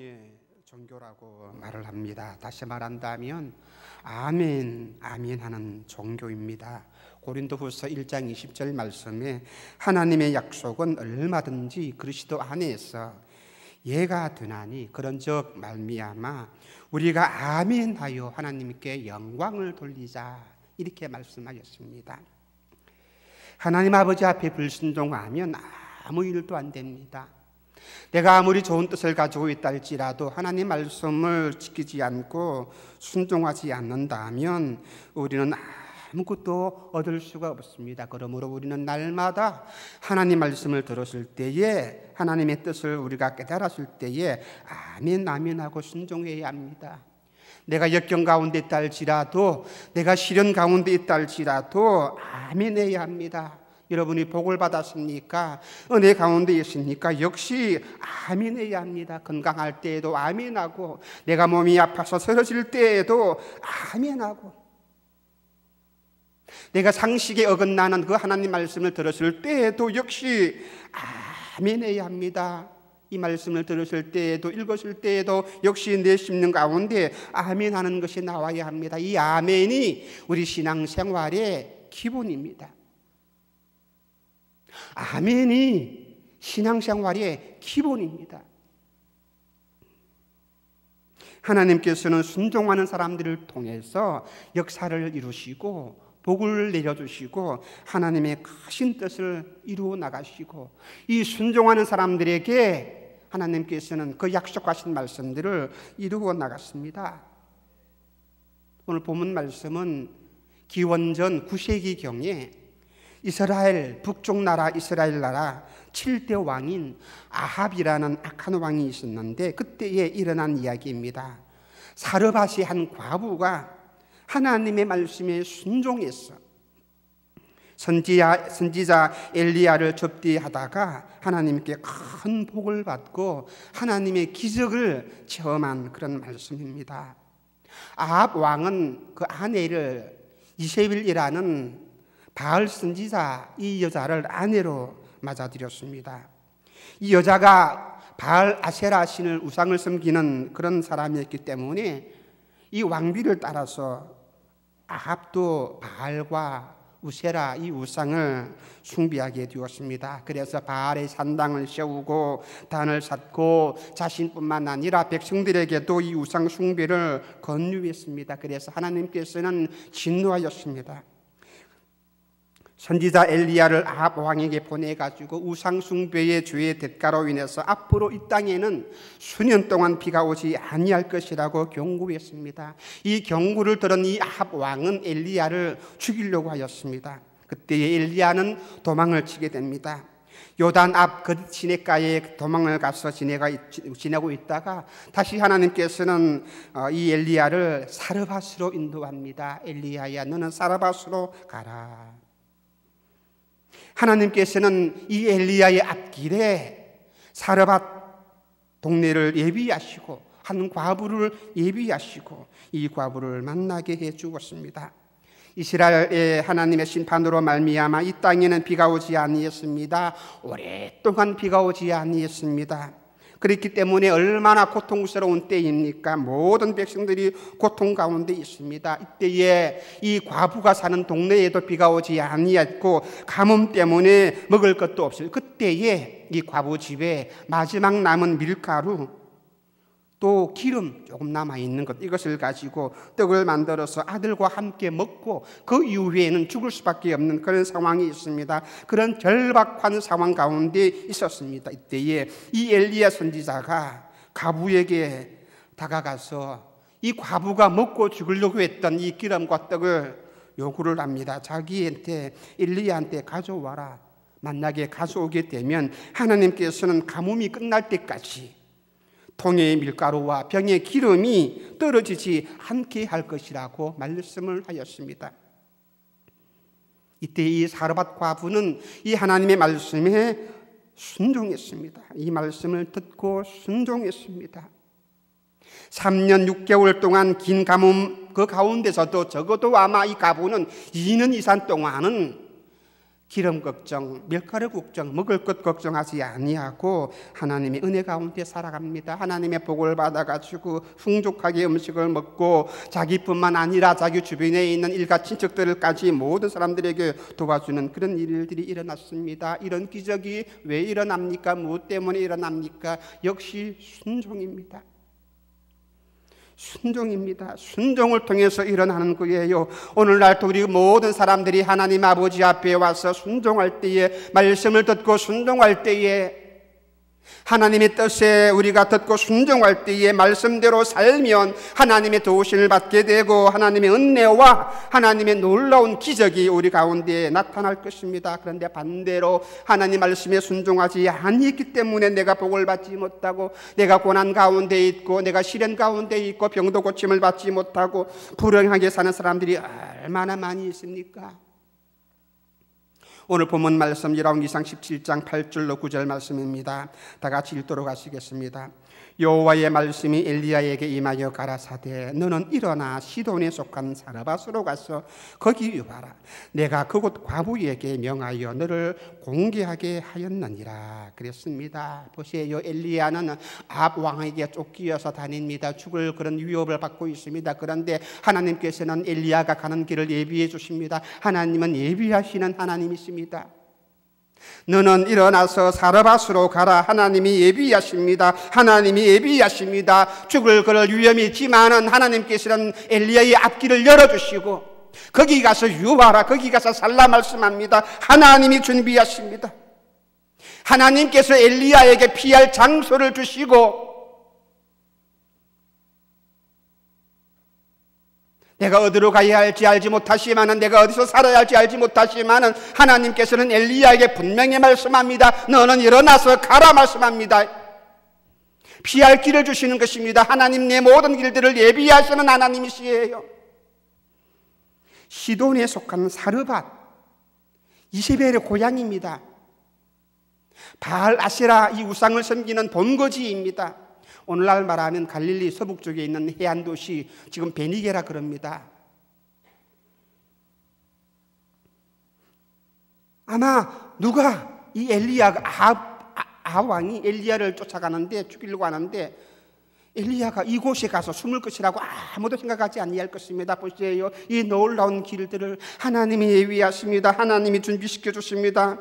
순종의 종교라고 말을 합니다. 다시 말한다면 아멘, 아멘 하는 종교입니다. 고린도후서 1장 20절 말씀에 하나님의 약속은 얼마든지 그리스도 안에서 예가 되나니 그런즉 말미암아 우리가 아멘하여 하나님께 영광을 돌리자, 이렇게 말씀하셨습니다. 하나님 아버지 앞에 불순종하면 아무 일도 안 됩니다. 내가 아무리 좋은 뜻을 가지고 있다 할지라도 하나님 말씀을 지키지 않고 순종하지 않는다면 우리는 아무것도 얻을 수가 없습니다. 그러므로 우리는 날마다 하나님 말씀을 들었을 때에, 하나님의 뜻을 우리가 깨달았을 때에 아멘 아멘 하고 순종해야 합니다. 내가 역경 가운데 있다 할지라도, 내가 시련 가운데 있다 할지라도 아멘 해야 합니다. 여러분이 복을 받았습니까? 은혜 가운데 있습니까? 역시 아멘 해야 합니다. 건강할 때에도 아멘하고, 내가 몸이 아파서 쓰러질 때에도 아멘하고, 내가 상식에 어긋나는 그 하나님 말씀을 들었을 때에도 역시 아멘 해야 합니다. 이 말씀을 들었을 때에도, 읽었을 때에도 역시 내 심령 가운데 아멘 하는 것이 나와야 합니다. 이 아멘이 우리 신앙생활의 기본입니다. 아멘이 신앙생활의 기본입니다. 하나님께서는 순종하는 사람들을 통해서 역사를 이루시고 복을 내려주시고 하나님의 크신 뜻을 이루어 나가시고, 이 순종하는 사람들에게 하나님께서는 그 약속하신 말씀들을 이루어 나갔습니다. 오늘 본문 말씀은 기원전 9세기경에 이스라엘, 북쪽 나라 이스라엘 나라 7대 왕인 아합이라는 악한 왕이 있었는데 그때에 일어난 이야기입니다. 사르밧이 한 과부가 하나님의 말씀에 순종했어. 선지자 엘리야를 접대하다가 하나님께 큰 복을 받고 하나님의 기적을 체험한 그런 말씀입니다. 아합 왕은 그 아내를 이세벨이라는 바알 선지자, 이 여자를 아내로 맞아들였습니다. 이 여자가 바알 아세라 신을, 우상을 섬기는 그런 사람이었기 때문에 이 왕비를 따라서 아합도 바알과 우세라, 이 우상을 숭배하게 되었습니다. 그래서 바알의 산당을 세우고 단을 쌓고 자신뿐만 아니라 백성들에게도 이 우상 숭배를 권유했습니다. 그래서 하나님께서는 진노하였습니다. 선지자 엘리야를 아합 왕에게 보내가지고 우상 숭배의 죄의 대가로 인해서 앞으로 이 땅에는 수년 동안 비가 오지 아니할 것이라고 경고했습니다. 이 경고를 들은 이 아합 왕은 엘리야를 죽이려고 하였습니다. 그때에 엘리야는 도망을 치게 됩니다. 요단 앞 그 시냇가에 도망을 가서 지내고 있다가 다시 하나님께서는 이 엘리야를 사르밧으로 인도합니다. 엘리야야, 너는 사르밧으로 가라. 하나님께서는 이 엘리야의 앞길에 사르밧 동네를 예비하시고 한 과부를 예비하시고 이 과부를 만나게 해 주었습니다. 이스라엘의 하나님의 심판으로 말미암아 이 땅에는 비가 오지 아니했습니다. 오랫동안 비가 오지 아니했습니다. 그렇기 때문에 얼마나 고통스러운 때입니까? 모든 백성들이 고통 가운데 있습니다. 이때에 이 과부가 사는 동네에도 비가 오지 아니했고 가뭄 때문에 먹을 것도 없을 그때에 이 과부 집에 마지막 남은 밀가루 또 기름 조금 남아있는 것, 이것을 가지고 떡을 만들어서 아들과 함께 먹고 그 이후에는 죽을 수밖에 없는 그런 상황이 있습니다. 그런 절박한 상황 가운데 있었습니다. 이때에 이 엘리야 선지자가 과부에게 다가가서 이 과부가 먹고 죽으려고 했던 이 기름과 떡을 요구를 합니다. 자기한테, 엘리야한테 가져와라. 만약에 가져오게 되면 하나님께서는 가뭄이 끝날 때까지 통의 밀가루와 병의 기름이 떨어지지 않게 할 것이라고 말씀을 하였습니다. 이때 이 사르밧 과부는 이 하나님의 말씀에 순종했습니다. 이 말씀을 듣고 순종했습니다. 3년 6개월 동안 긴 가뭄 그 가운데서도 적어도 아마 이 과부는 2년 이상 동안은 기름 걱정, 밀가루 걱정, 먹을 것 걱정하지 아니하고 하나님의 은혜 가운데 살아갑니다. 하나님의 복을 받아가지고 풍족하게 음식을 먹고 자기뿐만 아니라 자기 주변에 있는 일가 친척들까지 모든 사람들에게 도와주는 그런 일들이 일어났습니다. 이런 기적이 왜 일어납니까? 무엇 때문에 일어납니까? 역시 순종입니다. 순종입니다. 순종을 통해서 일어나는 거예요. 오늘날도 우리 모든 사람들이 하나님 아버지 앞에 와서 순종할 때에, 말씀을 듣고 순종할 때에, 하나님의 뜻에 우리가 듣고 순종할 때에 말씀대로 살면 하나님의 도우심을 받게 되고 하나님의 은혜와 하나님의 놀라운 기적이 우리 가운데 나타날 것입니다. 그런데 반대로 하나님 말씀에 순종하지 아니했기 때문에 내가 복을 받지 못하고, 내가 고난 가운데 있고, 내가 시련 가운데 있고, 병도 고침을 받지 못하고 불행하게 사는 사람들이 얼마나 많이 있습니까? 오늘 본문 말씀 열왕기상 17장 8절로 9절 말씀입니다. 다 같이 읽도록 하시겠습니다. 여호와의 말씀이 엘리야에게 임하여 가라사대 너는 일어나 시돈에 속한 사르밧으로 가서 거기 유하라. 내가 그곳 과부에게 명하여 너를 공개하게 하였느니라 그랬습니다. 보세요. 엘리야는 아합 왕에게 쫓기어서 다닙니다. 죽을 그런 위협을 받고 있습니다. 그런데 하나님께서는 엘리야가 가는 길을 예비해 주십니다. 하나님은 예비하시는 하나님이십니다. 너는 일어나서 사르밧으로 가라. 하나님이 예비하십니다. 하나님이 예비하십니다. 죽을 그럴 위험이 있지만은 하나님께서는 엘리야의 앞길을 열어주시고 거기 가서 유하라, 거기 가서 살라 말씀합니다. 하나님이 준비하십니다. 하나님께서 엘리야에게 피할 장소를 주시고, 내가 어디로 가야 할지 알지 못하시지만은, 내가 어디서 살아야 할지 알지 못하시지만은 하나님께서는 엘리야에게 분명히 말씀합니다. 너는 일어나서 가라 말씀합니다. 피할 길을 주시는 것입니다. 하나님 내 모든 길들을 예비하시는 하나님이시에요. 시돈에 속한 사르밧, 이세벨의 고향입니다. 바알 아세라 이 우상을 섬기는 본거지입니다. 오늘날 말하면 갈릴리 서북 쪽에 있는 해안 도시, 지금 베니게라 그럽니다. 아마 누가 이 엘리야가 아합 왕이 엘리야를 쫓아가는데, 죽이려고 하는데 엘리야가 이곳에 가서 숨을 것이라고 아무도 생각하지 아니할 것입니다. 보세요. 이 놀라운 길들을 하나님이 예비하십니다. 하나님이 준비시켜 주십니다.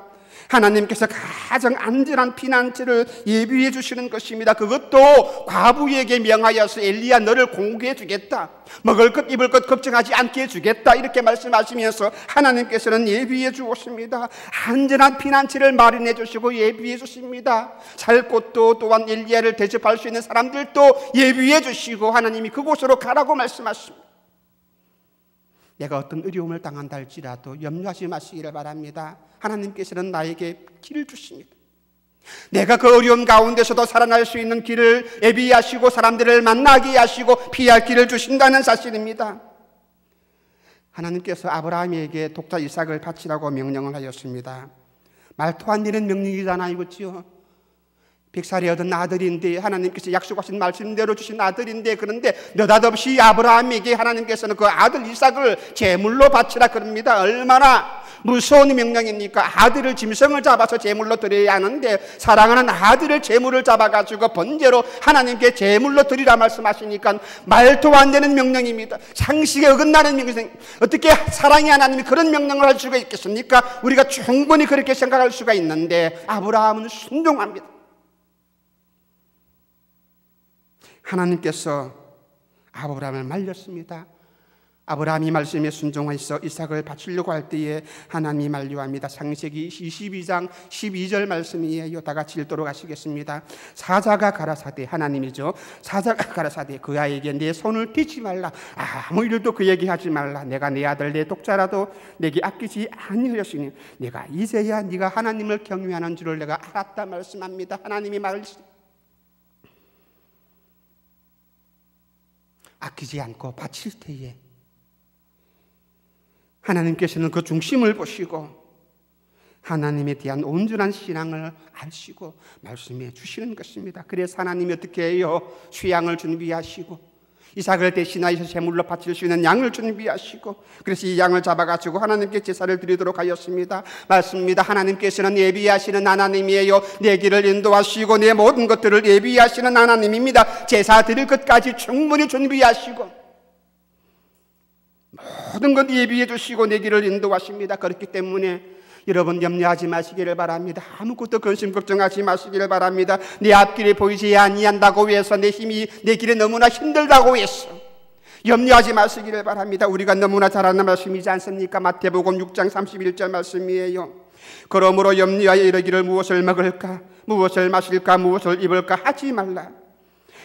하나님께서 가장 안전한 피난처를 예비해 주시는 것입니다. 그것도 과부에게 명하여서 엘리야 너를 공개해 주겠다, 먹을 것 입을 것 걱정하지 않게 해주겠다, 이렇게 말씀하시면서 하나님께서는 예비해 주십니다. 안전한 피난처를 마련해 주시고 예비해 주십니다. 살 곳도 또한 엘리야를 대접할 수 있는 사람들도 예비해 주시고 하나님이 그곳으로 가라고 말씀하십니다. 내가 어떤 어려움을 당한다 할지라도 염려하지 마시기를 바랍니다. 하나님께서는 나에게 길을 주십니다. 내가 그 어려움 가운데서도 살아날 수 있는 길을 예비하시고 사람들을 만나게 하시고 피할 길을 주신다는 사실입니다. 하나님께서 아브라함에게 독자 이삭을 바치라고 명령을 하였습니다. 말도 안 되는 명령이잖아요, 그렇죠? 100살이 얻은 아들인데, 하나님께서 약속하신 말씀대로 주신 아들인데, 그런데 느닷없이 아브라함에게 하나님께서는 그 아들 이삭을 제물로 바치라 그럽니다. 얼마나 무서운 명령입니까? 아들을 짐승을 잡아서 제물로 드려야 하는데 사랑하는 아들을 제물을 잡아가지고 번제로 하나님께 제물로 드리라 말씀하시니까 말도 안 되는 명령입니다. 상식에 어긋나는 명령. 어떻게 사랑의 하나님이 그런 명령을 할 수가 있겠습니까? 우리가 충분히 그렇게 생각할 수가 있는데 아브라함은 순종합니다. 하나님께서 아브라함을 말렸습니다. 아브라함이 말씀에 순종해서 이삭을 바치려고 할 때에 하나님이 만류합니다. 창세기 22장 12절 말씀이에요. 다 같이 읽도록 하시겠습니다. 사자가 가라사대, 하나님이죠. 사자가 가라사대 그 아이에게 내 손을 떼지 말라, 아무 일도 그에게 하지 말라. 내가 내 아들 내 독자라도 내게 아끼지 아니하였으니 내가 이제야 네가 하나님을 경외하는 줄을 내가 알았다 말씀합니다. 하나님이 아끼지 않고 바칠 때에 하나님께서는 그 중심을 보시고 하나님에 대한 온전한 신앙을 아시고 말씀해 주시는 것입니다. 그래서 하나님이 어떻게 해요? 수양을 준비하시고 이삭을 대신하여서 제물로 바칠 수 있는 양을 준비하시고, 그래서 이 양을 잡아가지고 하나님께 제사를 드리도록 하였습니다. 맞습니다. 하나님께서는 예비하시는 하나님이에요. 내 길을 인도하시고 내 모든 것들을 예비하시는 하나님입니다. 제사 드릴 것까지 충분히 준비하시고 모든 것 예비해 주시고 내 길을 인도하십니다. 그렇기 때문에 여러분 염려하지 마시기를 바랍니다. 아무것도 근심 걱정하지 마시기를 바랍니다. 내 앞길이 보이지 아니한다고 해서 내 힘이 내 길이 너무나 힘들다고 해서 염려하지 마시기를 바랍니다. 우리가 너무나 잘 아는 말씀이지 않습니까? 마태복음 6장 31절 말씀이에요. 그러므로 염려하여 이르기를 무엇을 먹을까, 무엇을 마실까, 무엇을 입을까 하지 말라.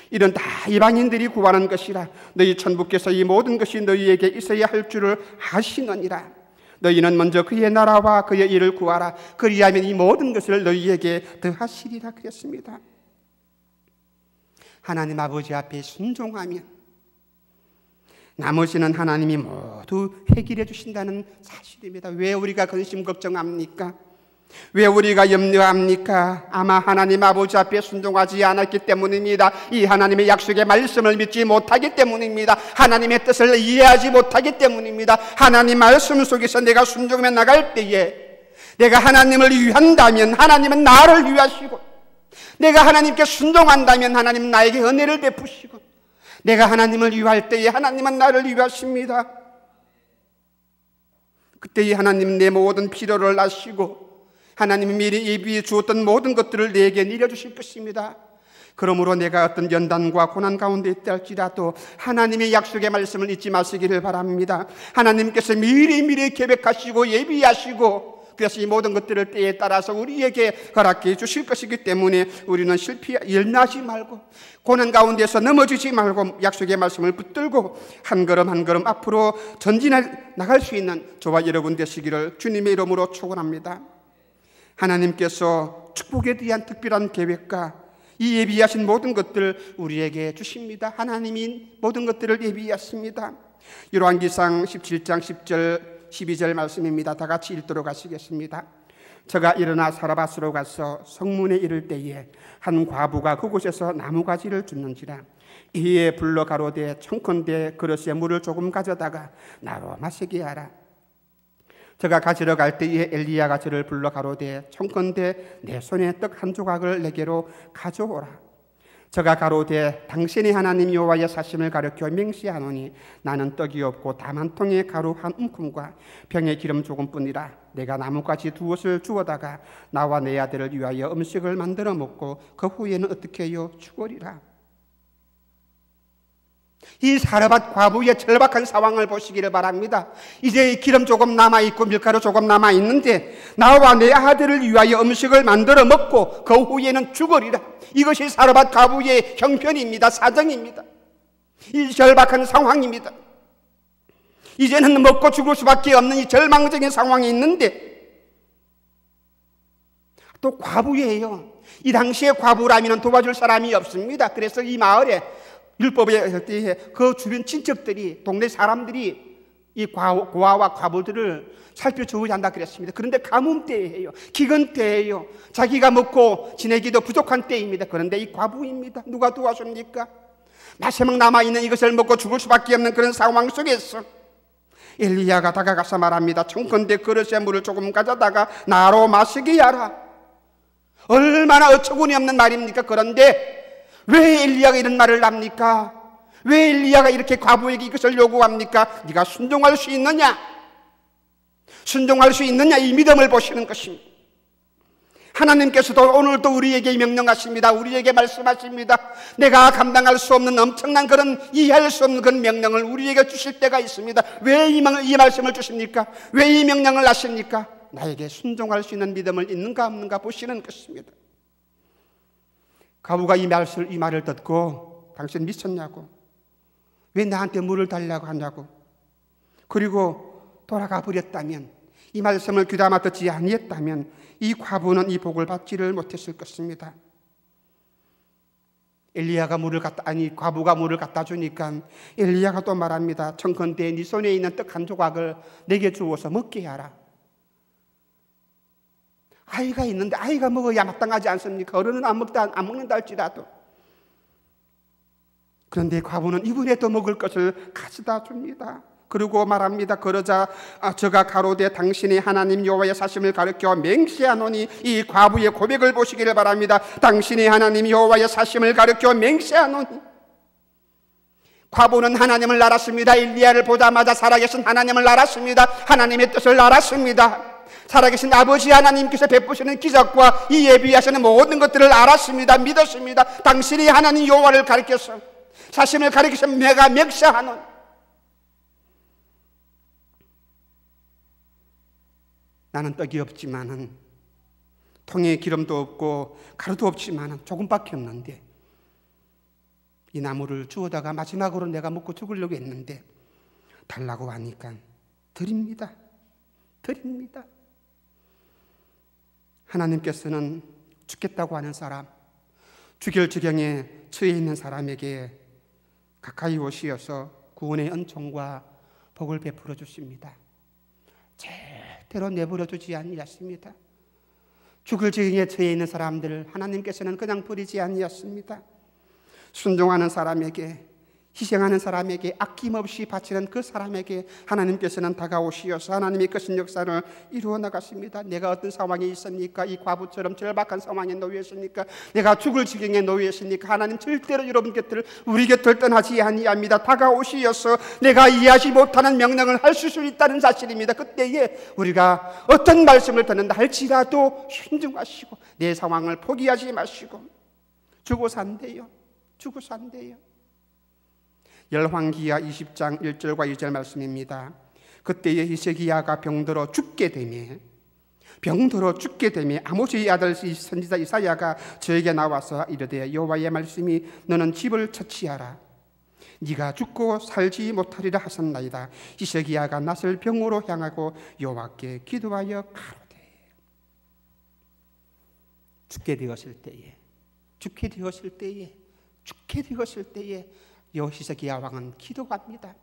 이런 다 이방인들이 구하는 것이라. 너희 천부께서 이 모든 것이 너희에게 있어야 할 줄을 아시느니라. 너희는 먼저 그의 나라와 그의 일을 구하라. 그리하면 이 모든 것을 너희에게 더하시리라 그랬습니다. 하나님 아버지 앞에 순종하면 나머지는 하나님이 모두 해결해 주신다는 사실입니다. 왜 우리가 근심 걱정합니까? 왜 우리가 염려합니까? 아마 하나님 아버지 앞에 순종하지 않았기 때문입니다. 이 하나님의 약속의 말씀을 믿지 못하기 때문입니다. 하나님의 뜻을 이해하지 못하기 때문입니다. 하나님 말씀 속에서 내가 순종해 나갈 때에 내가 하나님을 위한다면 하나님은 나를 위하시고, 내가 하나님께 순종한다면 하나님은 나에게 은혜를 베푸시고, 내가 하나님을 위할 때에 하나님은 나를 위하십니다. 그때에 하나님은 내 모든 필요를 아시고 하나님이 미리 예비해 주었던 모든 것들을 내게 내려주실 것입니다. 그러므로 내가 어떤 연단과 고난 가운데 있다 할지라도 하나님의 약속의 말씀을 잊지 마시기를 바랍니다. 하나님께서 미리 계획하시고 예비하시고, 그래서 이 모든 것들을 때에 따라서 우리에게 허락해 주실 것이기 때문에 우리는 열나지 말고 고난 가운데서 넘어지지 말고 약속의 말씀을 붙들고 한 걸음 한 걸음 앞으로 전진해 나갈 수 있는 저와 여러분 되시기를 주님의 이름으로 축원합니다. 하나님께서 축복에 대한 특별한 계획과 이 예비하신 모든 것들을 우리에게 주십니다. 하나님이 모든 것들을 예비하십니다. 열왕기상 17장 10절 12절 말씀입니다. 다 같이 읽도록 하시겠습니다. 저가 일어나 사라밧으로 가서 성문에 이를 때에 한 과부가 그곳에서 나무가지를 줍는지라. 이에 불러 가로되 청컨대 그릇에 물을 조금 가져다가 나로 마시게 하라. 저가 가지러 갈 때에 엘리야가 저를 불러 가로되 청컨대 내 손에 떡 한 조각을 내게로 가져오라. 저가 가로되 당신의 하나님 여호와의 사심을 가르쳐 맹세하노니 나는 떡이 없고 다만 통에 가루 한 움큼과 병에 기름 조금뿐이라. 내가 나뭇가지 두엇을 주워다가 나와 내 아들을 위하여 음식을 만들어 먹고 그 후에는 어떻게 해요? 죽으리라. 이 사르밧 과부의 절박한 상황을 보시기를 바랍니다. 이제 기름 조금 남아있고 밀가루 조금 남아있는데 나와 내 아들을 위하여 음식을 만들어 먹고 그 후에는 죽으리라. 이것이 사르밧 과부의 형편입니다. 사정입니다. 이 절박한 상황입니다. 이제는 먹고 죽을 수밖에 없는 이 절망적인 상황이 있는데 또 과부예요. 이 당시에 과부라면 도와줄 사람이 없습니다. 그래서 이 마을에 율법에 때에 그 주변 친척들이, 동네 사람들이 이 고아와 과부들을 살펴줘야 한다 그랬습니다. 그런데 가뭄 때예요. 기근 때예요. 자기가 먹고 지내기도 부족한 때입니다. 그런데 이 과부입니다. 누가 도와줍니까? 마지막 남아있는 이것을 먹고 죽을 수밖에 없는 그런 상황 속에서 엘리야가 다가가서 말합니다. 청컨대 그릇에 물을 조금 가져다가 나로 마시게 하라. 얼마나 어처구니 없는 말입니까? 그런데 왜 엘리야가 이런 말을 합니까? 왜 엘리야가 이렇게 과부에게 이것을 요구합니까? 네가 순종할 수 있느냐? 순종할 수 있느냐? 이 믿음을 보시는 것입니다. 하나님께서도 오늘도 우리에게 명령하십니다. 우리에게 말씀하십니다. 내가 감당할 수 없는 엄청난 그런 이해할 수 없는 그런 명령을 우리에게 주실 때가 있습니다. 왜 이 말씀을 주십니까? 왜 이 명령을 하십니까? 나에게 순종할 수 있는 믿음을 있는가 없는가 보시는 것입니다. 과부가 이 말을 듣고 당신 미쳤냐고, 왜 나한테 물을 달라고 하냐고, 그리고 돌아가 버렸다면, 이 말씀을 귀담아 듣지 아니했다면 이 과부는 이 복을 받지를 못했을 것입니다. 과부가 물을 갖다 주니까 엘리야가 또 말합니다. 청컨대 네 손에 있는 떡 한 조각을 내게 주어서 먹게 하라. 아이가 있는데 아이가 먹어야 마땅하지 않습니까? 어른은 안 먹는다 할지라도. 그런데 과부는 이번에도 먹을 것을 가져다 줍니다. 그리고 말합니다. 그러자 저가 가로되 당신이 하나님 여호와의 사심을 가르쳐 맹세하노니, 이 과부의 고백을 보시기를 바랍니다. 당신이 하나님 여호와의 사심을 가르쳐 맹세하노니. 과부는 하나님을 알았습니다. 엘리야를 보자마자 살아계신 하나님을 알았습니다. 하나님의 뜻을 알았습니다. 살아계신 아버지 하나님께서 베푸시는 기적과 이 예비하시는 모든 것들을 알았습니다. 믿었습니다. 당신이 하나님 여호와를 가르쳐서 사심을 가르쳐서 내가 맹세하노니. 나는 떡이 없지만은, 통에 기름도 없고 가루도 없지만은 조금밖에 없는데, 이 나무를 주워다가 마지막으로 내가 먹고 죽으려고 했는데 달라고 하니까 드립니다. 드립니다. 하나님께서는 죽겠다고 하는 사람, 죽일 지경에 처해 있는 사람에게 가까이 오시어서 구원의 은총과 복을 베풀어 주십니다. 절대로 내버려 두지 아니하십니다. 죽을 지경에 처해 있는 사람들을 하나님께서는 그냥 버리지 아니하십니다. 순종하는 사람에게, 희생하는 사람에게, 아낌없이 바치는 그 사람에게 하나님께서는 다가오시어서 하나님의 크신 역사를 이루어 나가십니다. 내가 어떤 상황에 있습니까? 이 과부처럼 절박한 상황에 놓여 있습니까? 내가 죽을 지경에 놓여 있습니까? 하나님 절대로 여러분 곁을, 우리 곁을 떠나지 아니합니다. 다가오시어서 내가 이해하지 못하는 명령을 할 수 있다는 사실입니다. 그때에 우리가 어떤 말씀을 듣는다 할지라도 순종하시고 내 상황을 포기하지 마시고 주고 산대요. 주고 산대요. 열왕기하 20장 1절과 2절 말씀입니다. 그때에 히스기야가 병들어 죽게 되매 아모스의 아들 선지자 이사야가 저에게 나와서 이르되 여호와의 말씀이 너는 집을 처치하라. 네가 죽고 살지 못하리라 하셨나이다. 히스기야가 낯을 병으로 향하고 여호와께 기도하여 가로되. 죽게 되었을 때에 히스기야 왕은 기도합니다.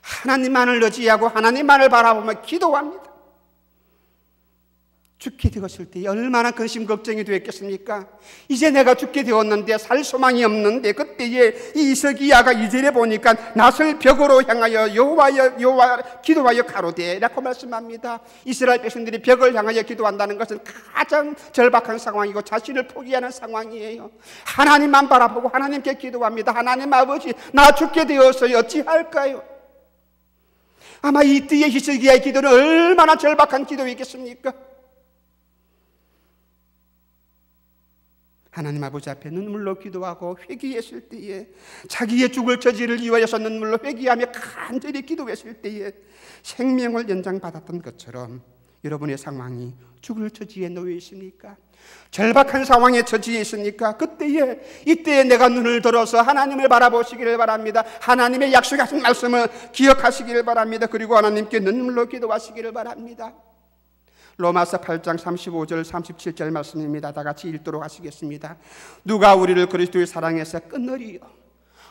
하나님만을 의지하고 하나님만을 바라보며 기도합니다. 죽게 되었을 때 얼마나 근심 걱정이 되었겠습니까? 이제 내가 죽게 되었는데 살 소망이 없는데, 그때에 이 히스기야가 2절에 보니까 낯을 벽으로 향하여 여호와 기도하여 가로되 라고 말씀합니다. 이스라엘 백성들이 벽을 향하여 기도한다는 것은 가장 절박한 상황이고 자신을 포기하는 상황이에요. 하나님만 바라보고 하나님께 기도합니다. 하나님 아버지, 나 죽게 되었어요. 어찌할까요? 아마 이때의 히스기야의 기도는 얼마나 절박한 기도이겠습니까? 하나님 아버지 앞에 눈물로 기도하고 회개했을 때에, 자기의 죽을 처지를 위하여서 눈물로 회개하며 간절히 기도했을 때에 생명을 연장받았던 것처럼 여러분의 상황이 죽을 처지에 놓여 있습니까? 절박한 상황에 처지에 있습니까? 이때에 내가 눈을 들어서 하나님을 바라보시기를 바랍니다. 하나님의 약속하신 말씀을 기억하시기를 바랍니다. 그리고 하나님께 눈물로 기도하시기를 바랍니다. 로마서 8장 35절 37절 말씀입니다. 다 같이 읽도록 하시겠습니다. 누가 우리를 그리스도의 사랑에서 끊으리요?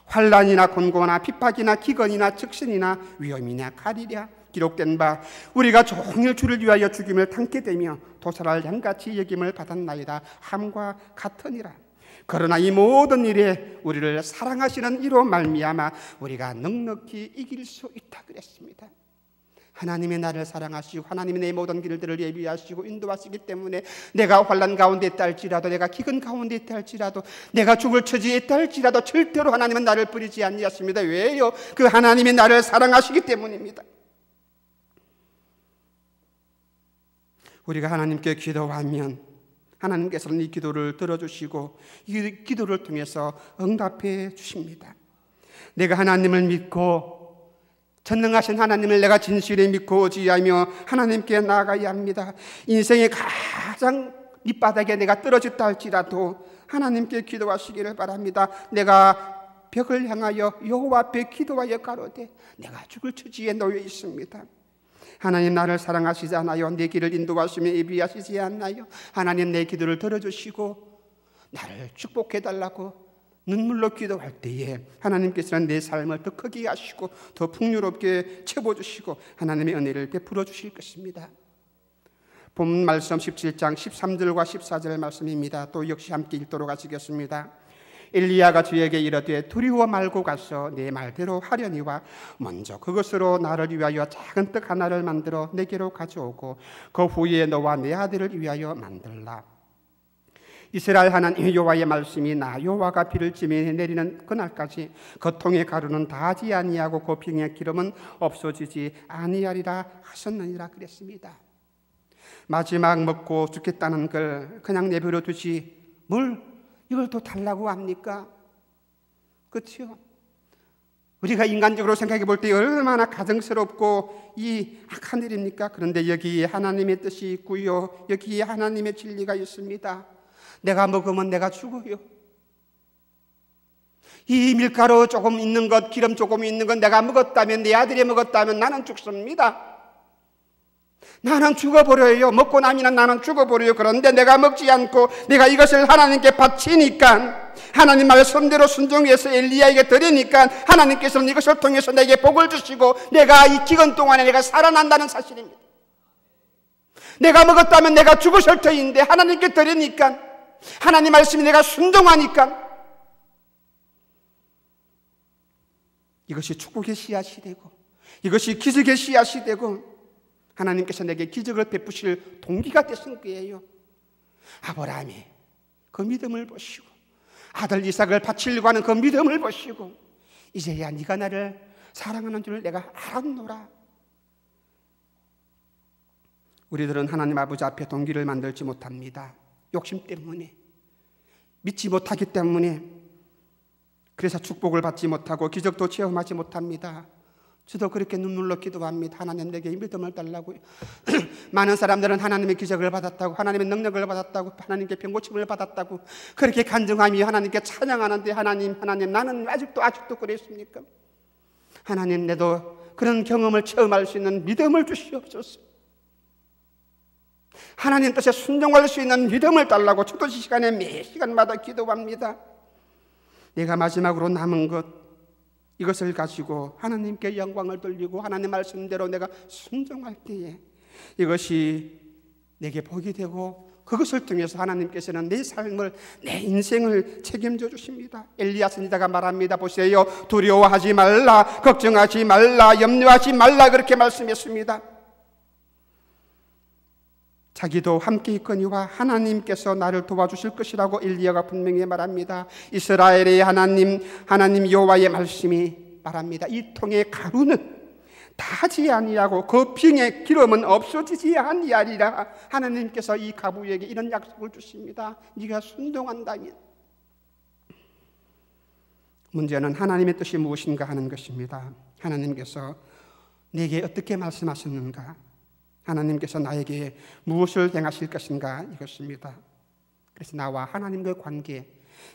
환난이나 곤고나 핍박이나 기근이나 적신이나 위험이나 칼이랴. 기록된 바 우리가 종일 주를 위하여 죽임을 당게 되며 도살할 양같이 여김을 받았나이다 함과 같으니라. 그러나 이 모든 일에 우리를 사랑하시는 이로 말미암아 우리가 넉넉히 이길 수 있다 그랬습니다. 하나님의 나를 사랑하시고 하나님의 내 모든 길들을 예비하시고 인도하시기 때문에 내가 환난 가운데 있다 할지라도, 내가 기근 가운데 있다 할지라도, 내가 죽을 처지에 있다 할지라도 절대로 하나님은 나를 버리지 아니하십니다. 왜요? 그 하나님의 나를 사랑하시기 때문입니다. 우리가 하나님께 기도하면 하나님께서는 이 기도를 들어주시고 이 기도를 통해서 응답해 주십니다. 내가 하나님을 믿고 전능하신 하나님을 내가 진실히 믿고 의지하며 하나님께 나아가야 합니다. 인생의 가장 밑바닥에 내가 떨어졌다 할지라도 하나님께 기도하시기를 바랍니다. 내가 벽을 향하여 여호와 앞에 기도하여 가로되 내가 죽을 처지에 놓여 있습니다. 하나님 나를 사랑하시지 않아요? 내 길을 인도하시며 예비하시지 않나요? 하나님 내 기도를 들어주시고 나를 축복해달라고 눈물로 기도할 때에 하나님께서는 내 삶을 더 크게 하시고 더 풍요롭게 채워주시고 하나님의 은혜를 베풀어 주실 것입니다. 본 말씀 17장 13절과 14절 말씀입니다. 또 역시 함께 읽도록 하시겠습니다. 엘리야가 저에게 이르되 두려워 말고 가서 내 말대로 하려니와 먼저 그것으로 나를 위하여 작은 떡 하나를 만들어 내게로 가져오고 그 후에 너와 내 아들을 위하여 만들라. 이스라엘 하나님 여호와의 말씀이 나 여호와가 비를 지면에 내리는 그날까지 그 통의 가루는 다하지 아니하고 그 병의 기름은 없어지지 아니하리라 하셨느니라 그랬습니다. 마지막 먹고 죽겠다는 걸 그냥 내버려 두지 뭘 이걸 또 달라고 합니까? 그렇죠? 우리가 인간적으로 생각해 볼 때 얼마나 가증스럽고 이 악한 일입니까? 그런데 여기에 하나님의 뜻이 있고요, 여기에 하나님의 진리가 있습니다. 내가 먹으면 내가 죽어요. 이 밀가루 조금 있는 것, 기름 조금 있는 것 내가 먹었다면, 내 아들이 먹었다면 나는 죽습니다. 나는 죽어버려요. 먹고 나면 나는 죽어버려요. 그런데 내가 먹지 않고 내가 이것을 하나님께 바치니까, 하나님 말씀대로 순종해서 엘리야에게 드리니까 하나님께서는 이것을 통해서 내게 복을 주시고 내가 이 기간 동안에 내가 살아난다는 사실입니다. 내가 먹었다면 내가 죽으실 터인데 하나님께 드리니까, 하나님 말씀이 내가 순종하니까 이것이 축복의 씨앗이 되고 이것이 기적의 씨앗이 되고 하나님께서 내게 기적을 베푸실 동기가 되신 거예요. 아브라함이 그 믿음을 보시고 아들 이삭을 바치려고 하는 그 믿음을 보시고 이제야 네가 나를 사랑하는 줄 내가 알았노라. 우리들은 하나님 아버지 앞에 동기를 만들지 못합니다. 욕심 때문에, 믿지 못하기 때문에, 그래서 축복을 받지 못하고 기적도 체험하지 못합니다. 저도 그렇게 눈물로 기도합니다. 하나님 내게 이 믿음을 달라고요. 많은 사람들은 하나님의 기적을 받았다고, 하나님의 능력을 받았다고, 하나님께 병고침을 받았다고 그렇게 간증하며 하나님께 찬양하는데, 하나님 나는 아직도 그랬습니까? 하나님, 내도 그런 경험을 체험할 수 있는 믿음을 주시옵소서. 하나님 뜻에 순종할 수 있는 믿음을 달라고 저도 이 시간에 매 시간마다 기도합니다. 내가 마지막으로 남은 것, 이것을 가지고 하나님께 영광을 돌리고 하나님 말씀대로 내가 순종할 때에 이것이 내게 복이 되고, 그것을 통해서 하나님께서는 내 삶을, 내 인생을 책임져 주십니다. 엘리야 선지자가 말합니다. 보세요. 두려워하지 말라, 걱정하지 말라, 염려하지 말라, 그렇게 말씀했습니다. 자기도 함께 있거니와 하나님께서 나를 도와주실 것이라고 엘리야가 분명히 말합니다. 이스라엘의 하나님 여호와의 말씀이 말합니다. 이 통의 가루는 다하지 아니하고 그 병의 기름은 없어지지 아니하리라. 하나님께서 이 가부에게 이런 약속을 주십니다. 네가 순종한다면. 문제는 하나님의 뜻이 무엇인가 하는 것입니다. 하나님께서 내게 어떻게 말씀하셨는가, 하나님께서 나에게 무엇을 행하실 것인가, 이것입니다. 그래서 나와 하나님과의 관계,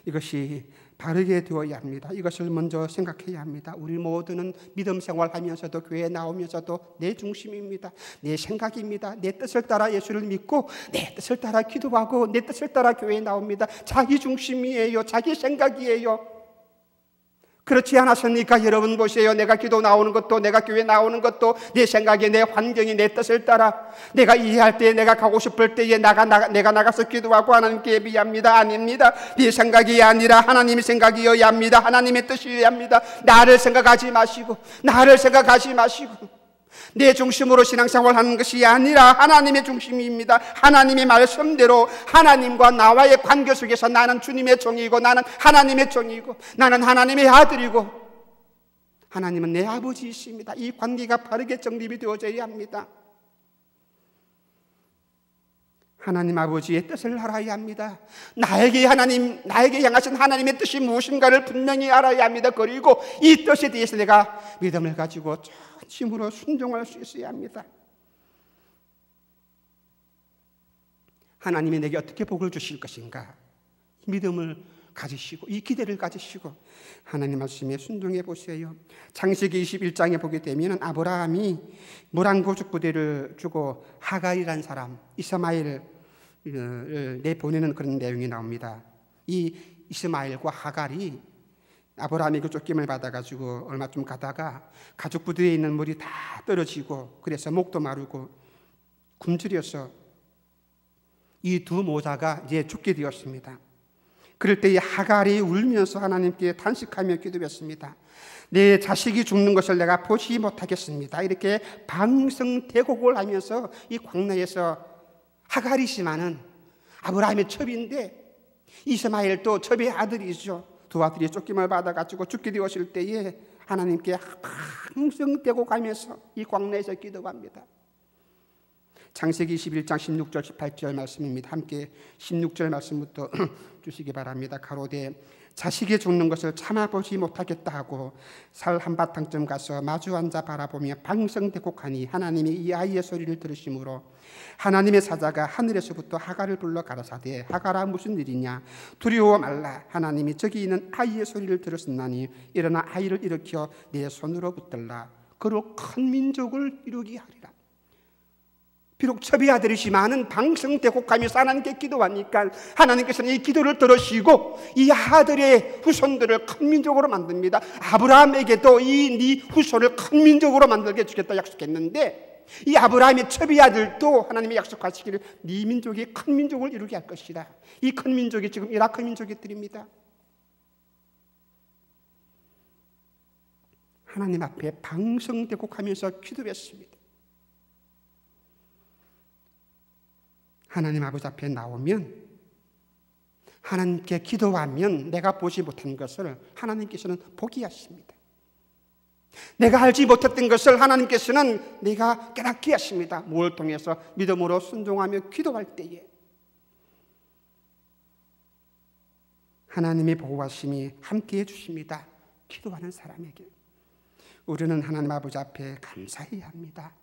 이것이 바르게 되어야 합니다. 이것을 먼저 생각해야 합니다. 우리 모두는 믿음 생활하면서도, 교회에 나오면서도 내 중심입니다. 내 생각입니다. 내 뜻을 따라 예수를 믿고 내 뜻을 따라 기도하고 내 뜻을 따라 교회에 나옵니다. 자기 중심이에요. 자기 생각이에요. 그렇지 않았습니까? 여러분 보세요. 내가 기도 나오는 것도, 내가 교회 나오는 것도 내 생각에, 내 환경이, 내 뜻을 따라, 내가 이해할 때에, 내가 가고 싶을 때에 내가 나가서 기도하고 하나님께 예비합니다. 아닙니다. 네 생각이 아니라 하나님의 생각이어야 합니다. 하나님의 뜻이어야 합니다. 나를 생각하지 마시고 내 중심으로 신앙생활하는 것이 아니라 하나님의 중심입니다. 하나님의 말씀대로 하나님과 나와의 관계 속에서 나는 주님의 종이고, 나는 하나님의 종이고, 나는 하나님의 아들이고, 하나님은 내 아버지이십니다. 이 관계가 바르게 정립이 되어져야 합니다. 하나님 아버지의 뜻을 알아야 합니다. 나에게 향하신 하나님의 뜻이 무엇인가를 분명히 알아야 합니다. 그리고 이 뜻에 대해서 내가 믿음을 가지고 힘으로 순종할 수 있어야 합니다. 하나님이 내게 어떻게 복을 주실 것인가, 믿음을 가지시고 이 기대를 가지시고 하나님 말씀에 순종해 보세요. 창세기 21장에 보게 되면 아브라함이 모란 고죽 부대를 주고 하갈이라는 사람, 이스마엘을 내보내는 그런 내용이 나옵니다. 이 이스마엘과 하갈이 아브라함이 그 쫓김을 받아가지고 얼마 좀 가다가 가죽 부대에 있는 물이 다 떨어지고, 그래서 목도 마르고 굶주려서 이 두 모자가 이제 죽게 되었습니다. 그럴 때에 하갈이 울면서 하나님께 탄식하며 기도했습니다. 내 자식이 죽는 것을 내가 보지 못하겠습니다. 이렇게 방성대곡을 하면서 이 광야에서 하갈이지만은 아브라함의 첩인데 이스마엘도 첩의 아들이죠. 두 아들이 쫓김을 받아가지고 죽게 되었을 때에 하나님께 방성대곡하면서 이 광야에서 기도합니다. 창세기 21장 16절 18절 말씀입니다. 함께 16절 말씀부터 주시기 바랍니다. 가로되 자식이 죽는 것을 참아보지 못하겠다 하고 살 한바탕쯤 가서 마주 앉아 바라보며 방성대곡하니 하나님이 이 아이의 소리를 들으심으로 하나님의 사자가 하늘에서부터 하갈을 불러 가라사대 하갈아 무슨 일이냐 두려워 말라. 하나님이 저기 있는 아이의 소리를 들었으나니 일어나 아이를 일으켜 내 손으로 붙들라. 그로 큰 민족을 이루게 하리라. 비록 첩의 아들이지만은 방성대곡하면서 하나님께 기도하니까 하나님께서는 이 기도를 들으시고 이 아들의 후손들을 큰 민족으로 만듭니다. 아브라함에게도 이 네 후손을 큰 민족으로 만들게 주겠다 약속했는데 이 아브라함의 첩의 아들도 하나님이 약속하시기를 네 민족이 큰 민족을 이루게 할 것이다. 이 큰 민족이 지금 이라크 민족들입니다. 하나님 앞에 방성대곡하면서 기도했습니다. 하나님 아버지 앞에 나오면 하나님께 기도하면 내가 보지 못한 것을 하나님께서는 보게 하십니다. 내가 알지 못했던 것을 하나님께서는 내가 깨닫게 하십니다. 뭘 통해서? 믿음으로 순종하며 기도할 때에 하나님의 보호하심이 함께해 주십니다. 기도하는 사람에게 우리는 하나님 아버지 앞에 감사해야 합니다.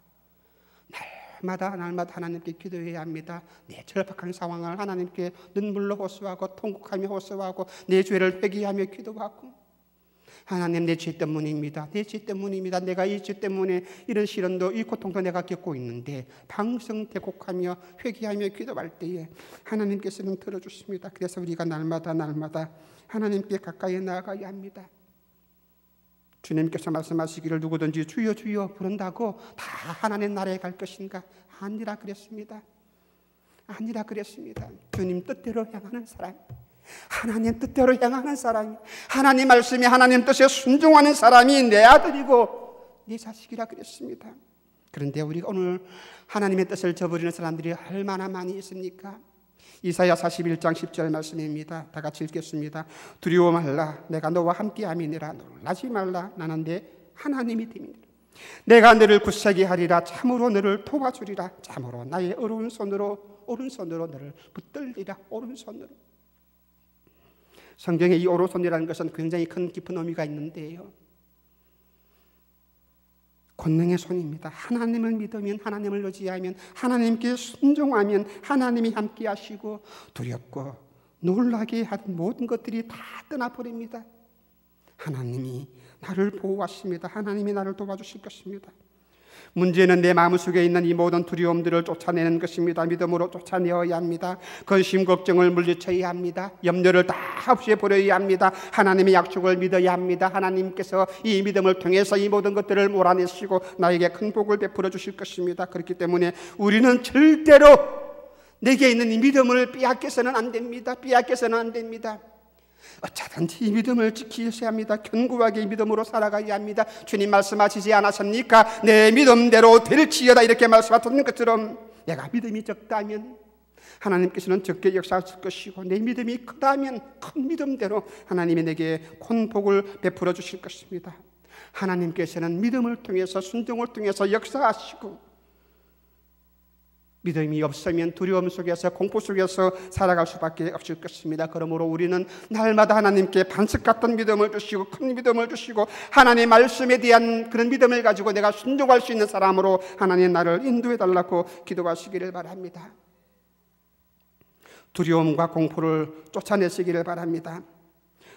날마다 하나님께 기도해야 합니다. 내 절박한 상황을 하나님께 눈물로 호소하고 통곡하며 호소하고 내 죄를 회개하며 기도하고 하나님 내 죄 때문입니다. 내 죄 때문입니다. 내가 이 죄 때문에 이런 시련도 이 고통도 내가 겪고 있는데 방성대곡하며 회개하며 기도할 때에 하나님께서는 들어주십니다. 그래서 우리가 날마다 하나님께 가까이 나아가야 합니다. 주님께서 말씀하시기를 누구든지 주여 주여 부른다고 다 하나님 나라에 갈 것인가? 아니라 그랬습니다. 아니라 그랬습니다. 주님 뜻대로 향하는 사람, 하나님 뜻대로 향하는 사람이, 하나님 말씀에 하나님 뜻에 순종하는 사람이 내 아들이고 내 자식이라 그랬습니다. 그런데 우리가 오늘 하나님의 뜻을 저버리는 사람들이 얼마나 많이 있습니까? 이사야 41장 10절 말씀입니다. 다 같이 읽겠습니다. 두려워 말라. 내가 너와 함께함이니라. 놀라지 말라. 나는 내 하나님이 됨이니라. 내가 너를 굳세게 하리라. 참으로 너를 도와주리라. 참으로 나의 오른손으로 너를 붙들리라. 오른손으로. 성경에 이 오른손이라는 것은 굉장히 큰 깊은 의미가 있는데요. 권능의 손입니다. 하나님을 믿으면, 하나님을 의지하면, 하나님께 순종하면 하나님이 함께 하시고 두렵고 놀라게 하던 모든 것들이 다 떠나버립니다. 하나님이 나를 보호하십니다. 하나님이 나를 도와주실 것입니다. 문제는 내 마음속에 있는 이 모든 두려움들을 쫓아내는 것입니다. 믿음으로 쫓아내어야 합니다. 근심 걱정을 물리쳐야 합니다. 염려를 다 없애버려야 합니다. 하나님의 약속을 믿어야 합니다. 하나님께서 이 믿음을 통해서 이 모든 것들을 몰아내시고 나에게 큰 복을 베풀어 주실 것입니다. 그렇기 때문에 우리는 절대로 내게 있는 이 믿음을 빼앗겨서는 안 됩니다. 빼앗겨서는 안 됩니다. 어쩌든지 이 믿음을 지키셔야 합니다. 견고하게 이 믿음으로 살아가야 합니다. 주님 말씀하시지 않았습니까? 내 믿음대로 될지어다 이렇게 말씀하셨는 것처럼 내가 믿음이 적다면 하나님께서는 적게 역사하실 것이고 내 믿음이 크다면 큰 믿음대로 하나님이 내게 큰 복을 베풀어 주실 것입니다. 하나님께서는 믿음을 통해서 순종을 통해서 역사하시고 믿음이 없으면 두려움 속에서 공포 속에서 살아갈 수밖에 없을 것입니다. 그러므로 우리는 날마다 하나님께 반석 같은 믿음을 주시고 큰 믿음을 주시고 하나님의 말씀에 대한 그런 믿음을 가지고 내가 순종할 수 있는 사람으로 하나님 나를 인도해 달라고 기도하시기를 바랍니다. 두려움과 공포를 쫓아내시기를 바랍니다.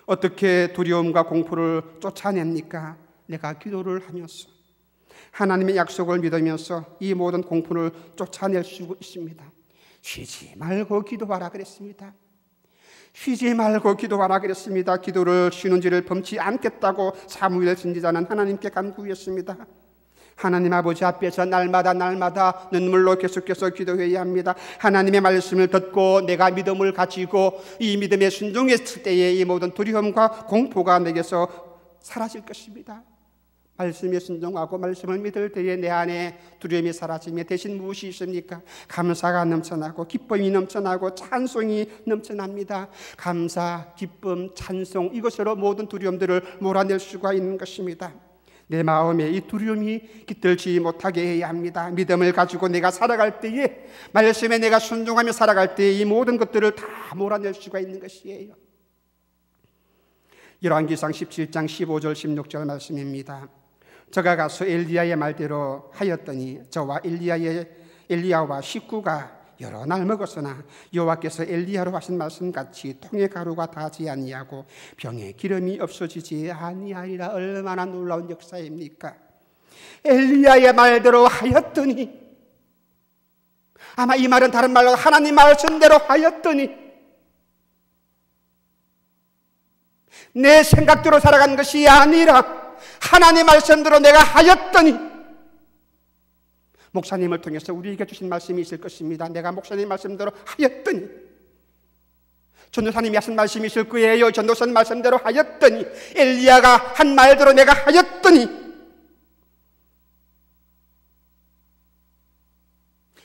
어떻게 두려움과 공포를 쫓아냅니까? 내가 기도를 하면서 하나님의 약속을 믿으면서 이 모든 공포를 쫓아낼 수 있습니다. 쉬지 말고 기도하라 그랬습니다. 쉬지 말고 기도하라 그랬습니다. 기도를 쉬는 지를 범치 않겠다고 사무엘 선지자는 하나님께 간구했습니다. 하나님 아버지 앞에서 날마다 눈물로 계속해서 기도해야 합니다. 하나님의 말씀을 듣고 내가 믿음을 가지고 이 믿음에 순종했을 때에 이 모든 두려움과 공포가 내게서 사라질 것입니다. 말씀에 순종하고 말씀을 믿을 때에 내 안에 두려움이 사라지며 대신 무엇이 있습니까? 감사가 넘쳐나고 기쁨이 넘쳐나고 찬송이 넘쳐납니다. 감사, 기쁨, 찬송, 이것으로 모든 두려움들을 몰아낼 수가 있는 것입니다. 내 마음에 이 두려움이 깃들지 못하게 해야 합니다. 믿음을 가지고 내가 살아갈 때에, 말씀에 내가 순종하며 살아갈 때에 이 모든 것들을 다 몰아낼 수가 있는 것이에요. 열왕기상 17장 15절 16절 말씀입니다. 저가 가서 엘리야의 말대로 하였더니 저와 엘리야와 식구가 여러 날 먹었으나 여호와께서 엘리야로 하신 말씀같이 통에 가루가 닿지 아니하고 병에 기름이 없어지지 아니하리라. 얼마나 놀라운 역사입니까? 엘리야의 말대로 하였더니, 아마 이 말은 다른 말로 하나님 말씀대로 하였더니, 내 생각대로 살아간 것이 아니라 하나님 말씀대로 내가 하였더니, 목사님을 통해서 우리에게 주신 말씀이 있을 것입니다. 내가 목사님 말씀대로 하였더니, 전도사님이 하신 말씀이 있을 거예요. 전도사님 말씀대로 하였더니, 엘리야가 한 말대로 내가 하였더니,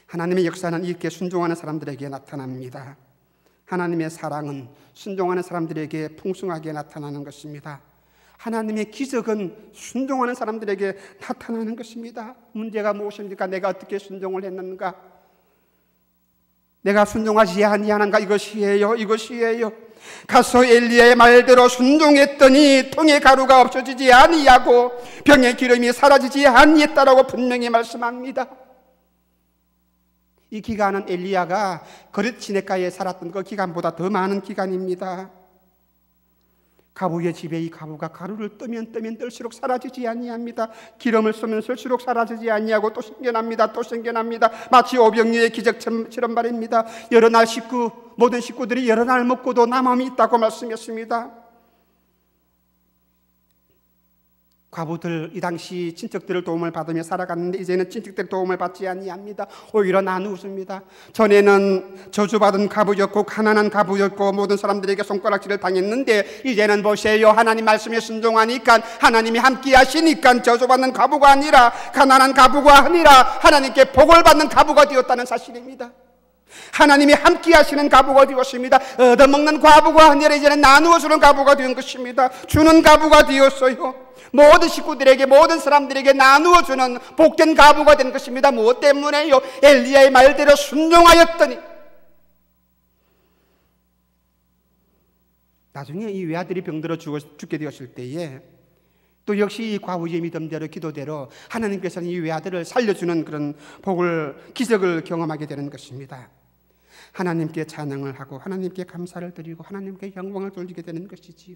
하나님의 역사는 이렇게 순종하는 사람들에게 나타납니다. 하나님의 사랑은 순종하는 사람들에게 풍성하게 나타나는 것입니다. 하나님의 기적은 순종하는 사람들에게 나타나는 것입니다. 문제가 무엇입니까? 내가 어떻게 순종을 했는가? 내가 순종하지 아니하는가? 이것이에요. 가서 엘리야의 말대로 순종했더니 통에 가루가 없어지지 아니하고 병의 기름이 사라지지 아니했다라고 분명히 말씀합니다. 이 기간은 엘리야가 거릿 시내가에 살았던 그 기간보다 더 많은 기간입니다. 가부의 집에 이 가부가 가루를 뜨면 뜰수록 사라지지 아니합니다. 기름을 쏘면 쏠수록 사라지지 아니하고 또 생겨납니다. 마치 오병이의 기적처럼 말입니다. 여러 날 모든 식구들이 여러 날 먹고도 남음이 있다고 말씀했습니다. 과부들, 이 당시 친척들을 도움을 받으며 살아갔는데 이제는 친척들 도움을 받지 아니합니다. 오히려 나누었습니다. 전에는 저주받은 가부였고 가난한 가부였고 모든 사람들에게 손가락질을 당했는데 이제는 보세요. 하나님 말씀에 순종하니까, 하나님이 함께 하시니까 저주받는 가부가 아니라, 가난한 가부가 아니라 하나님께 복을 받는 가부가 되었다는 사실입니다. 하나님이 함께 하시는 가부가 되었습니다. 얻어먹는 가부가 아니라 이제는 나누어 주는 가부가 된 것입니다. 주는 가부가 되었어요. 모든 식구들에게, 모든 사람들에게 나누어 주는 복된 가부가 된 것입니다. 무엇 때문에요? 엘리야의 말대로 순종하였더니. 나중에 이 외아들이 병들어 죽게 되었을 때에 또 역시 이 과부의 믿음대로, 기도대로 하나님께서는 이 외아들을 살려주는 그런 기적을 경험하게 되는 것입니다. 하나님께 찬양을 하고 하나님께 감사를 드리고 하나님께 영광을 돌리게 되는 것이지요.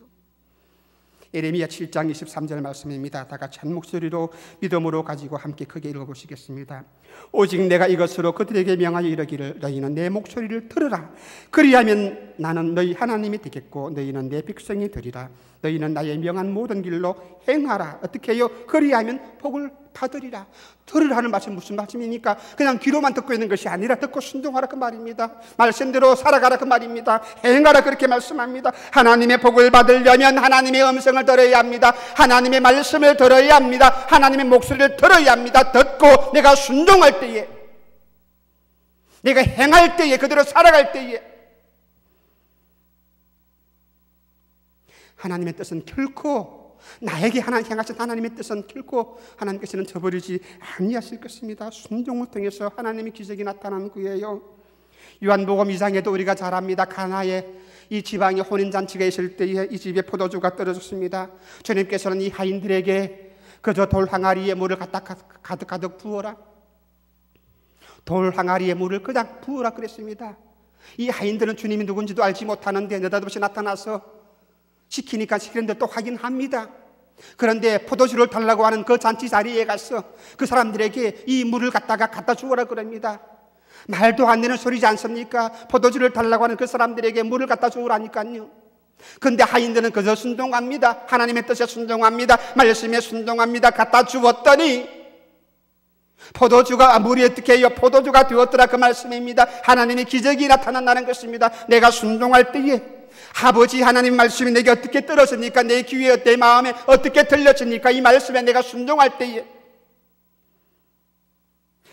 예레미야 7장 23절 말씀입니다. 다 같이 한 목소리로 믿음으로 가지고 함께 크게 읽어보시겠습니다. 오직 내가 이것으로 그들에게 명하여 이르기를, 너희는 내 목소리를 들으라. 그리하면 나는 너희 하나님이 되겠고 너희는 내 백성이 되리라. 너희는 나의 명한 모든 길로 행하라. 어떻게 해요? 그리하면 복을 받으리라. 들으라는 말씀 무슨 말씀입니까? 그냥 귀로만 듣고 있는 것이 아니라 듣고 순종하라 그 말입니다. 말씀대로 살아가라 그 말입니다. 행하라 그렇게 말씀합니다. 하나님의 복을 받으려면 하나님의 음성을 들어야 합니다. 하나님의 말씀을 들어야 합니다. 하나님의 목소리를 들어야 합니다. 듣고 내가 순종할 때에, 내가 행할 때에, 그대로 살아갈 때에 하나님의 뜻은 결코, 나에게 향하신 하나님의 뜻은 결코 하나님께서는 저버리지 아니하실 것입니다. 순종을 통해서 하나님의 기적이 나타나는 거예요. 요한복음 2장에도 우리가 잘 압니다. 가나의 이 지방에 혼인잔치가 있을 때에 이 집에 포도주가 떨어졌습니다. 주님께서는 이 하인들에게 그저 돌 항아리에 물을 갖다 가득 부어라, 돌 항아리에 물을 그냥 부어라 그랬습니다. 이 하인들은 주님이 누군지도 알지 못하는데 느닷없이 나타나서 시키는데 또 확인합니다. 그런데 포도주를 달라고 하는 그 잔치 자리에 가서 그 사람들에게 이 물을 갖다 주어라 그럽니다. 말도 안 되는 소리지 않습니까? 포도주를 달라고 하는 그 사람들에게 물을 갖다 주라니까요. 근데 하인들은 그저 순종합니다. 하나님의 뜻에 순종합니다. 말씀에 순종합니다. 갖다 주었더니 포도주가 물이 어떻게 해요? 포도주가 되었더라, 그 말씀입니다. 하나님의 기적이 나타난다는 것입니다. 내가 순종할 때에 아버지 하나님 말씀이 내게 어떻게 떨어집니까? 내 귀에, 내 마음에 어떻게 들려집니까? 이 말씀에 내가 순종할 때에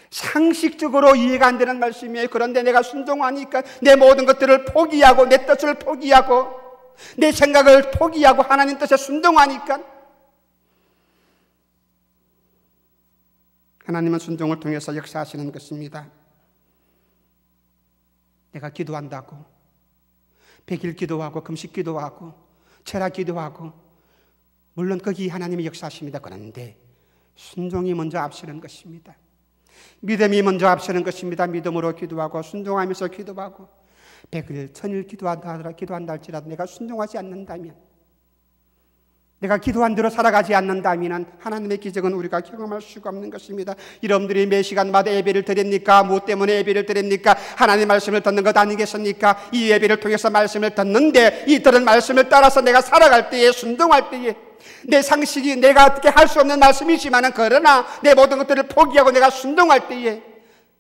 상식적으로 이해가 안 되는 말씀이에요. 그런데 내가 순종하니까 내 모든 것들을 포기하고, 내 뜻을 포기하고, 내 생각을 포기하고 하나님 뜻에 순종하니까 하나님은 순종을 통해서 역사하시는 것입니다. 내가 기도한다고 100일 기도하고 금식 기도하고 철학 기도하고, 물론 거기 하나님이 역사하십니다. 그런데 순종이 먼저 앞서는 것입니다. 믿음이 먼저 앞서는 것입니다. 믿음으로 기도하고 순종하면서 기도하고 100일 1000일 기도한다 할지라도 내가 순종하지 않는다면, 내가 기도한 대로 살아가지 않는다면 하나님의 기적은 우리가 경험할 수가 없는 것입니다. 여러분들이 매 시간마다 예배를 드립니까? 무엇 때문에 예배를 드립니까? 하나님의 말씀을 듣는 것 아니겠습니까? 이 예배를 통해서 말씀을 듣는데 이 들은 말씀을 따라서 내가 살아갈 때에, 순종할 때에, 내 상식이 내가 어떻게 할 수 없는 말씀이지만 그러나 내 모든 것들을 포기하고 내가 순종할 때에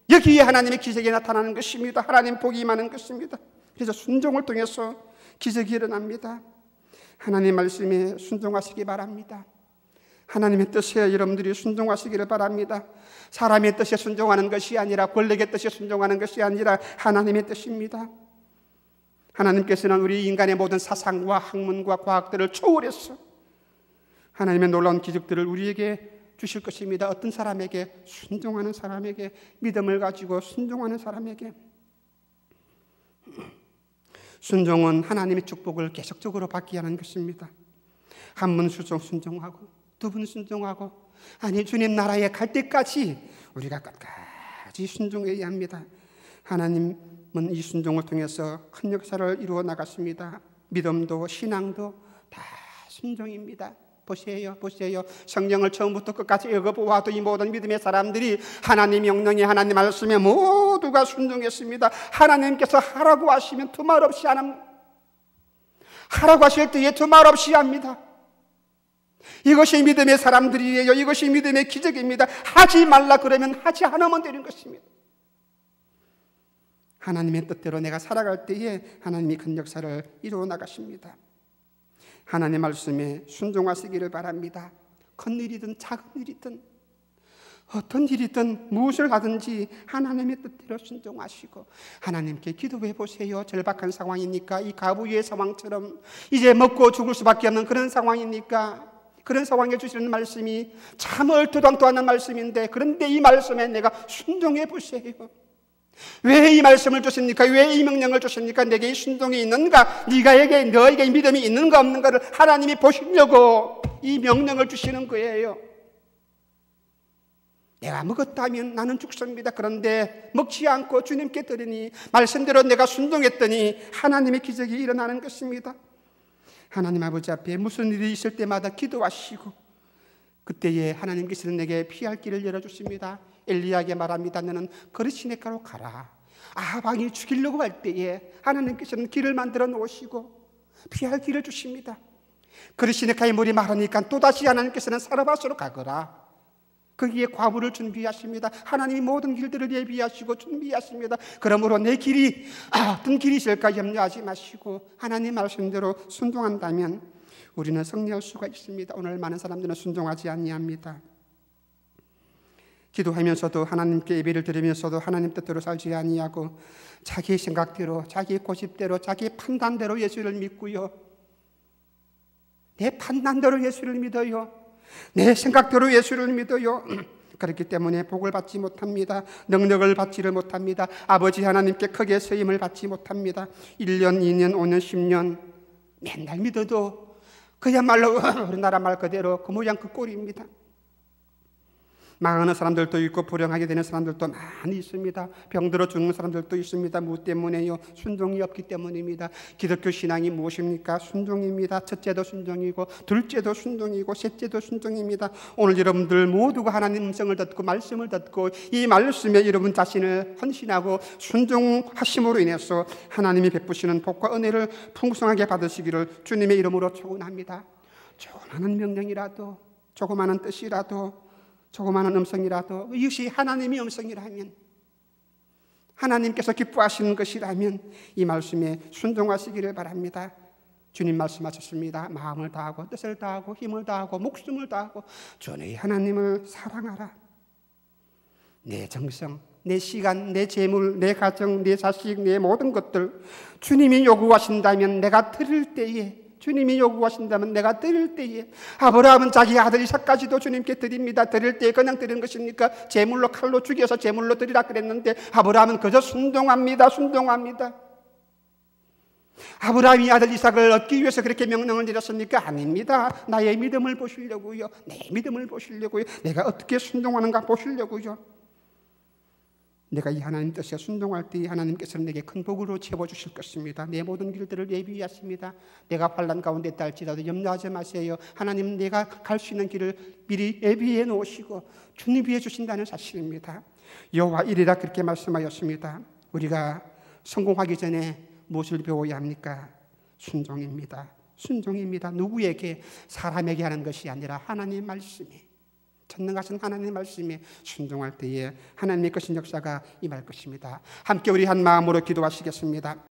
여기에 하나님의 기적이 나타나는 것입니다. 하나님 복이 임하는 것입니다. 그래서 순종을 통해서 기적이 일어납니다. 하나님 말씀에 순종하시기 바랍니다. 하나님의 뜻에 여러분들이 순종하시기를 바랍니다. 사람의 뜻에 순종하는 것이 아니라, 권력의 뜻에 순종하는 것이 아니라 하나님의 뜻입니다. 하나님께서는 우리 인간의 모든 사상과 학문과 과학들을 초월해서 하나님의 놀라운 기적들을 우리에게 주실 것입니다. 어떤 사람에게? 순종하는 사람에게, 믿음을 가지고 순종하는 사람에게. 순종은 하나님의 축복을 계속적으로 받게 하는 것입니다. 한 번 순종하고, 두 번 순종하고, 아니 주님 나라에 갈 때까지 우리가 끝까지 순종해야 합니다. 하나님은 이 순종을 통해서 큰 역사를 이루어 나갔습니다. 믿음도 신앙도 다 순종입니다. 보세요. 성경을 처음부터 끝까지 읽어보아도 이 모든 믿음의 사람들이 하나님 명령에, 하나님 말씀에 모두가 순종했습니다. 하나님께서 하라고 하시면 두말 없이 안 합니다. 하라고 하실 때에 두말 없이 합니다. 이것이 믿음의 사람들이에요. 이것이 믿음의 기적입니다. 하지 말라 그러면 하지 않으면 되는 것입니다. 하나님의 뜻대로 내가 살아갈 때에 하나님이 큰 역사를 이루어 나가십니다. 하나님 말씀에 순종하시기를 바랍니다. 큰 일이든 작은 일이든 어떤 일이든 무엇을 하든지 하나님의 뜻대로 순종하시고 하나님께 기도해 보세요. 절박한 상황이니까, 이 가부의 상황처럼 이제 먹고 죽을 수밖에 없는 그런 상황이니까, 그런 상황에 주시는 말씀이 참 얼토당토 않는 말씀인데, 그런데 이 말씀에 내가 순종해 보세요. 왜 이 말씀을 주십니까? 왜 이 명령을 주십니까? 내게 이 순종이 있는가? 너에게 믿음이 있는가 없는가를 하나님이 보시려고 이 명령을 주시는 거예요. 내가 먹었다면 나는 죽습니다. 그런데 먹지 않고 주님께 드리니, 말씀대로 내가 순종했더니 하나님의 기적이 일어나는 것입니다. 하나님 아버지 앞에 무슨 일이 있을 때마다 기도하시고, 그때에 하나님께서는 내게 피할 길을 열어주십니다. 엘리야에게 말합니다. 너는 거르시네가로 가라. 아합왕이 죽이려고 할 때에 하나님께서는 길을 만들어 놓으시고 피할 길을 주십니다. 거르시네가의 물이 마르니까 또다시 하나님께서는 사르밧으로 가거라. 거기에 과부를 준비하십니다. 하나님이 모든 길들을 예비하시고 준비하십니다. 그러므로 내 길이 어떤 길이 있을까 염려하지 마시고 하나님 말씀대로 순종한다면 우리는 승리할 수가 있습니다. 오늘 많은 사람들은 순종하지 아니합니다. 기도하면서도, 하나님께 예배를 드리면서도 하나님 뜻대로 살지 아니하고 자기 생각대로, 자기 고집대로, 자기 판단대로 예수를 믿고요, 내 판단대로 예수를 믿어요, 내 생각대로 예수를 믿어요. 그렇기 때문에 복을 받지 못합니다. 능력을 받지를 못합니다. 아버지 하나님께 크게 쓰임을 받지 못합니다. 1년, 2년, 5년, 10년 맨날 믿어도 그야말로 우리나라 말 그대로 그 모양 그 꼴입니다. 망하는 사람들도 있고 불행하게 되는 사람들도 많이 있습니다. 병들어 죽는 사람들도 있습니다. 무엇 때문에요? 순종이 없기 때문입니다. 기독교 신앙이 무엇입니까? 순종입니다. 첫째도 순종이고, 둘째도 순종이고, 셋째도 순종입니다. 오늘 여러분들 모두가 하나님 음성을 듣고 말씀을 듣고 이 말씀에 여러분 자신을 헌신하고 순종하심으로 인해서 하나님이 베푸시는 복과 은혜를 풍성하게 받으시기를 주님의 이름으로 축원합니다. 조그마한 명령이라도, 조그마한 뜻이라도, 조그마한 음성이라도 이것이 하나님의 음성이라면, 하나님께서 기뻐하시는 것이라면 이 말씀에 순종하시기를 바랍니다. 주님 말씀하셨습니다. 마음을 다하고 뜻을 다하고 힘을 다하고 목숨을 다하고 주 너희 하나님을 사랑하라. 내 정성, 내 시간, 내 재물, 내 가정, 내 자식, 내 모든 것들 주님이 요구하신다면 내가 들을 때에, 주님이 요구하신다면 내가 들을 때에, 아브라함은 자기 아들 이삭까지도 주님께 드립니다. 드릴 때에 그냥 드리는 것입니까? 제물로 칼로 죽여서 제물로 드리라 그랬는데 아브라함은 그저 순종합니다. 순종합니다. 아브라함이 아들 이삭을 얻기 위해서 그렇게 명령을 내렸습니까? 아닙니다. 나의 믿음을 보시려고요. 내 믿음을 보시려고요. 내가 어떻게 순종하는가 보시려고요. 내가 이 하나님 뜻에 순종할 때 하나님께서는 내게 큰 복으로 채워주실 것입니다. 내 모든 길들을 예비하십니다. 내가 환난 가운데 있다 할지라도 염려하지 마세요. 하나님 내가 갈 수 있는 길을 미리 예비해 놓으시고 준비해 주신다는 사실입니다. 여호와 이르라 그렇게 말씀하였습니다. 우리가 성공하기 전에 무엇을 배워야 합니까? 순종입니다. 순종입니다. 누구에게? 사람에게 하는 것이 아니라 하나님의 말씀에, 전능하신 하나님의 말씀에 순종할 때에 하나님의 것인 역사가 임할 것입니다. 함께 우리 한 마음으로 기도하시겠습니다.